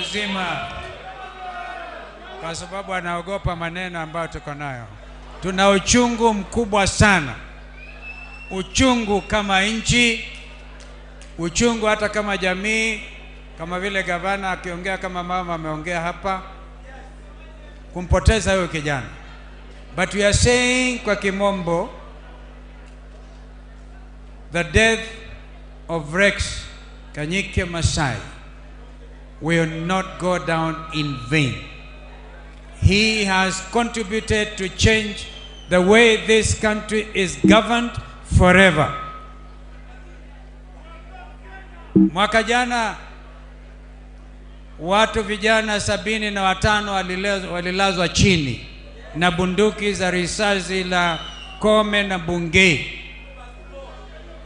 mzima, kwa sababu anaogopa maneno ambayo tuko nayo. Tuna uchungu mkubwa sana, uchungu kama nchi, uchungu hata kama jamii, kama vile gavana akiongea, kama mama ameongea hapa, kumpoteza huyo kijana. But we are saying kwa kimombo, the death of Rex Masai will not go down in vain. He has contributed to change the way this country is governed forever. Mwaka jana watu vijana 75 walilazwa chini na bunduki za risasi la Kome na Bungei.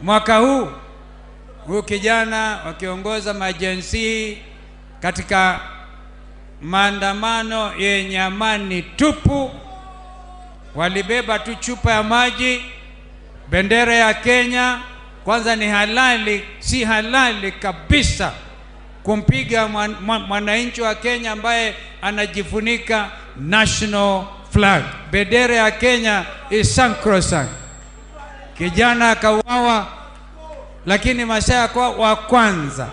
Mwaka huu kijana wakiongoza majensi katika maandamano yenye amani tupu, walibeba tu chupa ya maji, bendera ya Kenya. Kwanza ni halali, si halali kabisa kumpiga mwananchi wa Kenya ambaye anajifunika national flag. Bendera ya Kenya is sacrosanct. Kijana akauawa, lakini Masai kwa wa kwanza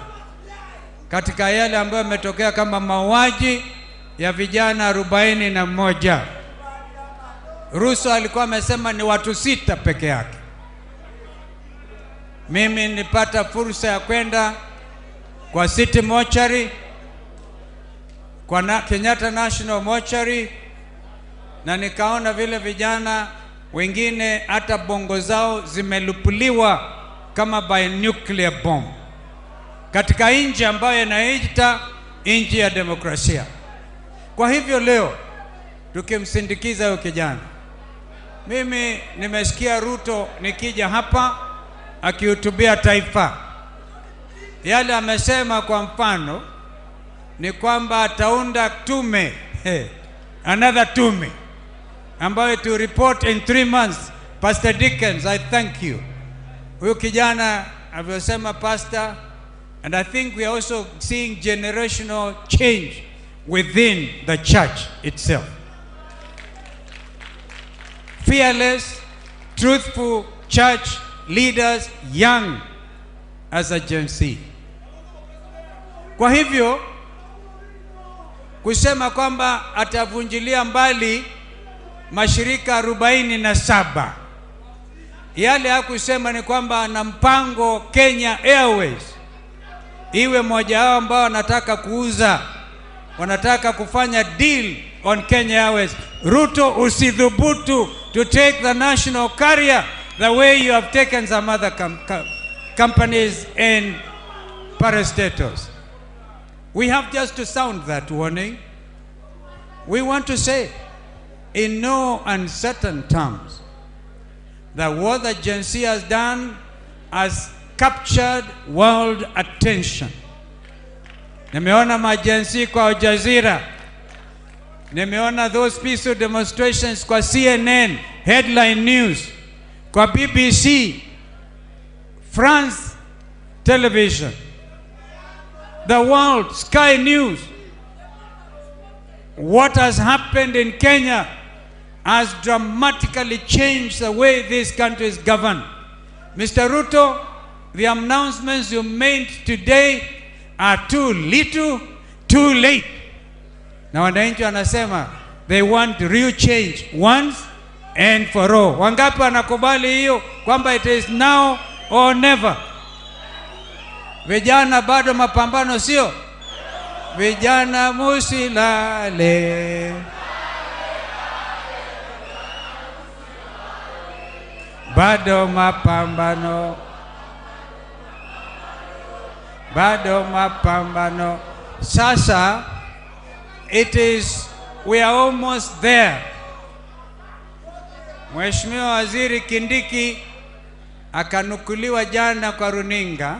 katika yale ambayo yametokea kama mauaji ya vijana 41. Ruto alikuwa amesema ni watu 6 peke yake. Mimi nilipata fursa ya kwenda kwa City Mortuary, kwa Kenyatta National Mortuary, na nikaona vile vijana wengine hata bongo zao zimelupuliwa kama by nuclear bomb katika nchi ambayo inaita nchi ya demokrasia. Kwa hivyo leo tukimsindikiza huyo kijana, mimi nimesikia Ruto nikija hapa akihutubia taifa, yale amesema kwa mfano ni kwamba ataunda tume, another tume ambayo to report in 3 months. Pastor Dickens, I thank you. Huyo kijana alivyosema pastor, and I think we are also seeing generational change within the church itself. Fearless, truthful church leaders, young as a Gen Z. Kwa hivyo kusema kwamba atavunjilia mbali mashirika 47, yale hakusema ni kwamba ana mpango Kenya Airways iwe moja wao ambao wanataka kuuza, wanataka kufanya deal on Kenya Airways. Ruto, usidhubutu to take the national carrier the way you have taken some other companies and parastatals. We have just to sound that warning. We want to say in no uncertain terms that what the Gen Z has done has captured world attention. Nimeona majensi kwa Al Jazeera, nimeona those peaceful demonstrations kwa CNN headline news, kwa BBC, France television, the world, Sky News. What has happened in Kenya has dramatically changed the way this country is governed. Mr. Ruto, the announcements you made today are too little, too late. Na wananchi wanasema they want real change once and for all. Wangapi wanakubali hiyo kwamba it is now or never? Vijana bado mapambano, sio? Vijana musilale, bado mapambano, bado mapambano. Sasa we are almost there. Mheshimiwa Waziri Kindiki akanukuliwa jana kwa runinga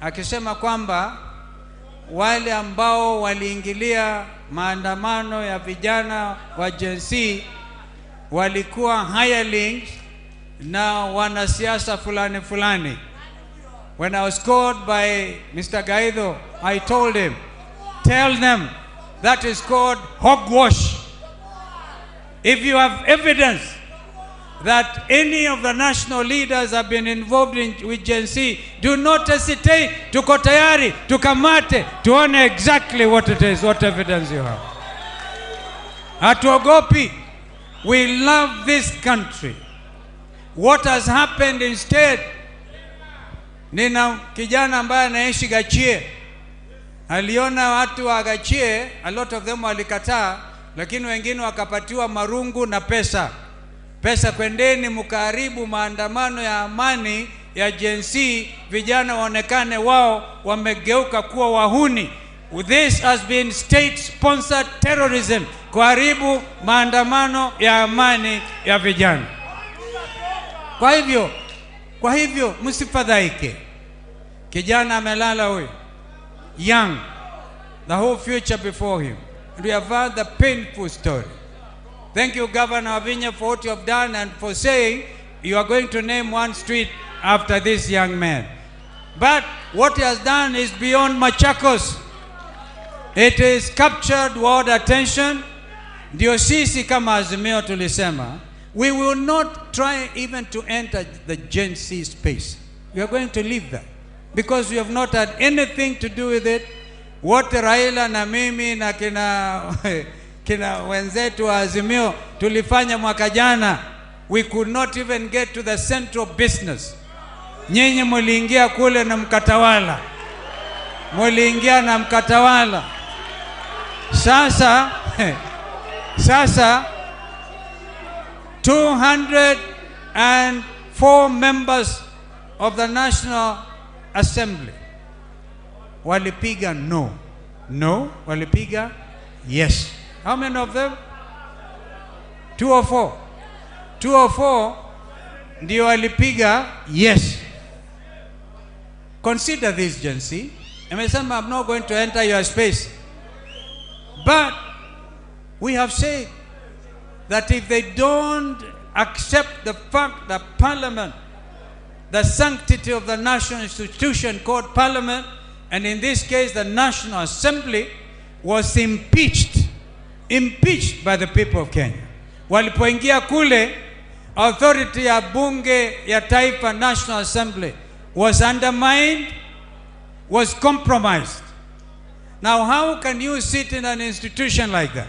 akisema kwamba wale ambao waliingilia maandamano ya vijana wa Gen Z walikuwa hirelings na wanasiasa fulani. When I was called by Mr. Gaido, I told him, tell them that is called hogwash. If you have evidence that any of the national leaders have been involved with Gen Z, do not hesitate. Tuko tayari, tukamate, tuone exactly what it is, what evidence you have. Hatuogopi. We love this country. What has happened instead, nina kijana ambaye anaishi Gachie. Aliona watu wa Gachie, a lot of them walikataa, lakini wengine wakapatiwa marungu na pesa. Pesa, kwendeni mkaharibu maandamano ya amani ya Gen Z, vijana waonekane wao wamegeuka kuwa wahuni. This has been state-sponsored terrorism, kuharibu maandamano ya amani ya vijana. Kwa hivyo msifadhaike. Kijana amelala huyu, young, the whole future before him. And we have heard the painful story. Thank you, Governor Avinya, for what you have done and for saying you are going to name one street after this young man. But what he has done is beyond Machakos. It is captured world attention. Ndio sisi kama Azimio tulisema, we will not try even to enter the Gen Z space. We are going to leave that because we have not had anything to do with it. What Raila na mimi na kina wenzetu wa Azimio tulifanya mwaka jana, we could not even get to the central business. Nyinyi muliingia kule na mkatawala. Muliingia na mkatawala. Sasa 204 members of the National Assembly walipiga no. No, walipiga yes. How many of them? 204. 204 ndio walipiga yes. Consider this, Gen Z. Amesema, I'm not going to enter your space. But we have said that if they don't accept the fact that Parliament, the sanctity of the national institution called Parliament, and in this case the National Assembly, was impeached by the people of Kenya. Walipoingia kule, authority ya bunge ya taifa, National Assembly, was undermined, was compromised. Now how can you sit in an institution like that?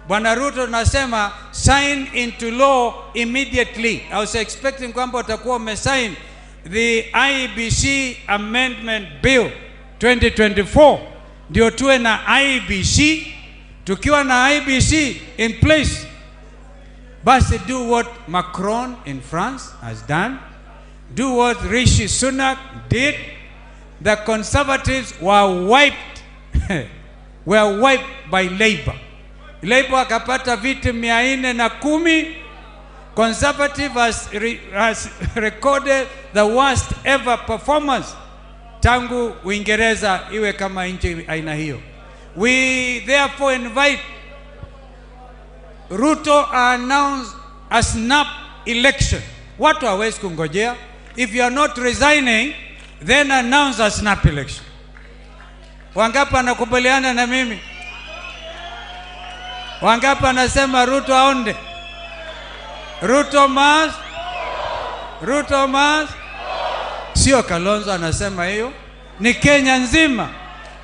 Bwana Ruto nasema sign into law immediately. I was expecting kwamba utakuwa umesign the IBC Amendment Bill 2024. Ndio tuwe na IBC. Tukiwa na IBC in place, basi do what Macron in France has done. Do what Rishi Sunak did. The Conservatives were wiped by Labour. Labour akapata viti 410. Conservative has recorded the worst ever performance tangu Uingereza iwe kama nchi aina hiyo. We therefore invite Ruto announce a snap election. Watu hawezi kungojea. If you are not resigning, then announce a snap election. Wangapi anakubaliana na mimi? Wangapi anasema Ruto aonde? Ruto must. Sio Kalonzo anasema hiyo, ni Kenya nzima,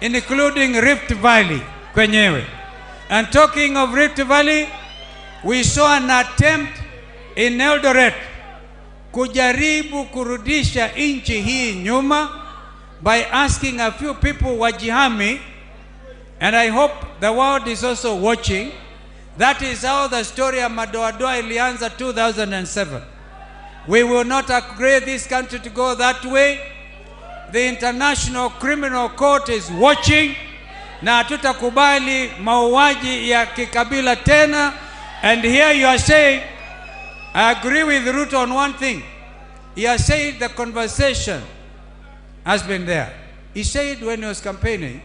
including Rift Valley kwenyewe. And talking of Rift Valley, we saw an attempt in Eldoret kujaribu kurudisha nchi hii nyuma by asking a few people wajihami, and I hope the world is also watching. That is how the story of Madoadoa ilianza 2007. We will not agree this country to go that way. The International Criminal Court is watching. Na hatutakubali mauaji ya kikabila tena. And here you are saying, I agree with Ruto on one thing. He has said the conversation has been there. He said when he was campaigning,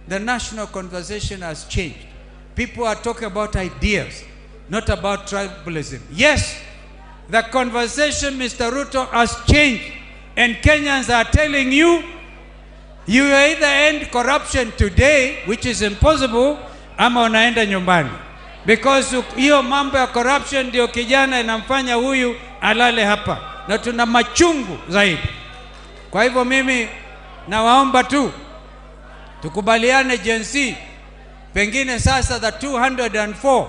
the national conversation has changed. People are talking about ideas, not about tribalism. Yes, the conversation, Mr. Ruto, has changed. And Kenyans are telling you You either end corruption today, which is impossible, ama unaenda nyumbani. Because hiyo mambo ya corruption ndio kijana inamfanya huyu alale hapa. Na tuna machungu zaidi. Kwa hivyo mimi nawaomba tu tukubaliane Gen Z, pengine sasa the 204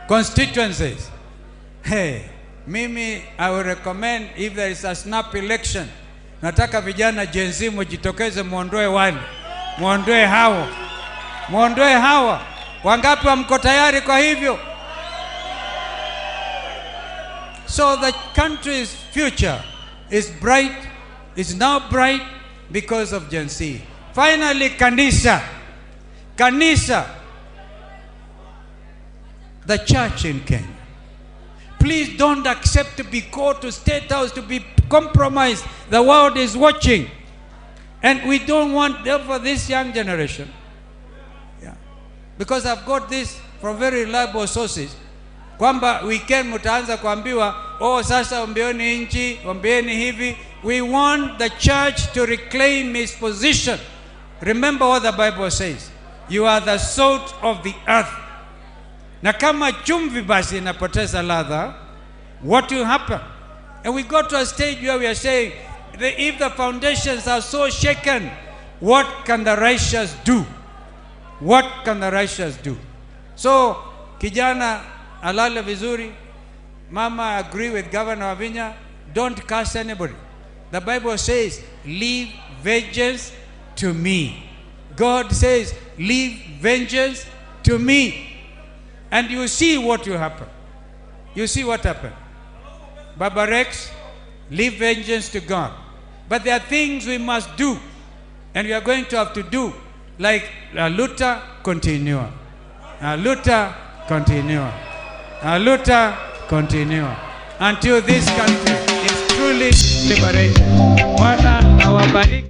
constituencies. Hey, mimi I will recommend if there is a snap election, nataka vijana Gen Z mjitokeze, muondoe wale, muondoe hawa. Wangapi mko tayari kwa hivyo? So the country's future is bright, is now bright because of Gen Z. Finally, kanisa, the church in Kenya. Please don't accept to be called to State House, to be compromised. The world is watching. And we don't want for this young generation. Yeah. Because I've got this from very reliable sources. Kwamba weekend mutaanza kuambiwa, oh sasa ombeeni nchi, ombeeni hivi. We want the church to reclaim its position. Remember what the Bible says. You are the salt of the earth. Na kama chumvi basi inapoteza ladha, what will happen? And we got to a stage where we are saying, if the foundations are so shaken, what can the righteous do? What can the righteous do? So, kijana alale vizuri. Mama, I agree with Governor Wavinya. Don't curse anybody. The Bible says, leave vengeance to me. God says, leave vengeance to me. And you see what will happen. You see what happened. Baba Rex, leave vengeance to God. But there are things we must do. And we are going to have to do. Like luta continua. Luta continua. Luta continua. Until this country is truly liberated. Bwana awabariki.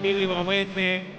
Ili waweze